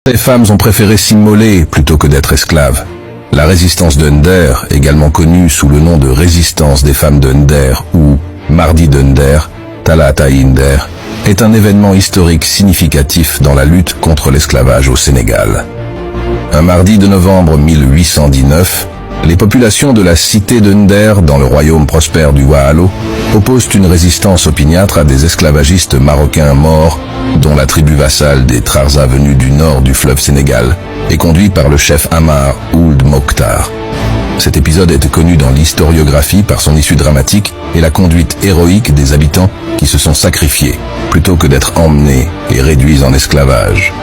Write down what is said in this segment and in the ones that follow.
Les femmes ont préféré s'immoler plutôt que d'être esclaves. La résistance de Ndère, également connue sous le nom de résistance des femmes de Ndère ou Mardi de Ndère, Talata-i Ndère, est un événement historique significatif dans la lutte contre l'esclavage au Sénégal. Un mardi de novembre 1819, les populations de la cité de Ndère, dans le royaume prospère du Waalo, opposent une résistance opiniâtre à des esclavagistes marocains morts, dont la tribu vassale des Trarza venus du nord du fleuve Sénégal, est conduit par le chef Amar Ould Mokhtar. Cet épisode est connu dans l'historiographie par son issue dramatique et la conduite héroïque des habitants qui se sont sacrifiés, plutôt que d'être emmenés et réduits en esclavage.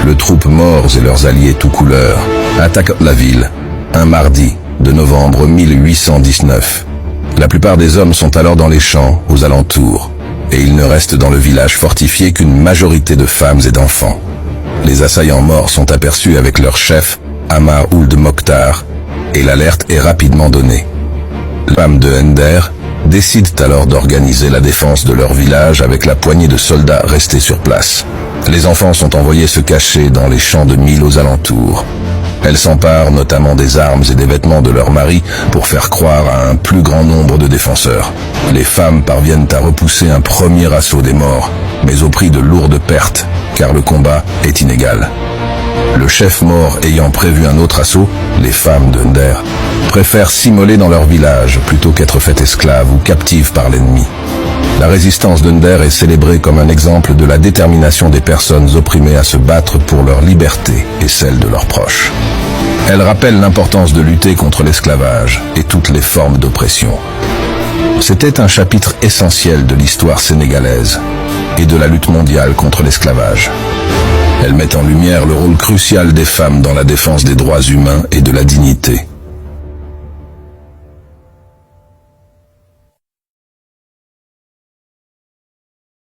Le troupe morts et leurs alliés tout couleurs attaquent la ville, un mardi de novembre 1819. La plupart des hommes sont alors dans les champs, aux alentours, et il ne reste dans le village fortifié qu'une majorité de femmes et d'enfants. Les assaillants morts sont aperçus avec leur chef, Amar Ould Mokhtar, et l'alerte est rapidement donnée. Les femmes de Ndère décident alors d'organiser la défense de leur village avec la poignée de soldats restés sur place. Les enfants sont envoyés se cacher dans les champs de mil aux alentours. Elles s'emparent notamment des armes et des vêtements de leurs maris pour faire croire à un plus grand nombre de défenseurs. Les femmes parviennent à repousser un premier assaut des morts, mais au prix de lourdes pertes, car le combat est inégal. Le chef mort ayant prévu un autre assaut, les femmes de Ndère préfèrent s'immoler dans leur village plutôt qu'être faites esclaves ou captives par l'ennemi. La résistance de Ndère est célébrée comme un exemple de la détermination des personnes opprimées à se battre pour leur liberté et celle de leurs proches. Elle rappelle l'importance de lutter contre l'esclavage et toutes les formes d'oppression. C'était un chapitre essentiel de l'histoire sénégalaise et de la lutte mondiale contre l'esclavage. Elle met en lumière le rôle crucial des femmes dans la défense des droits humains et de la dignité.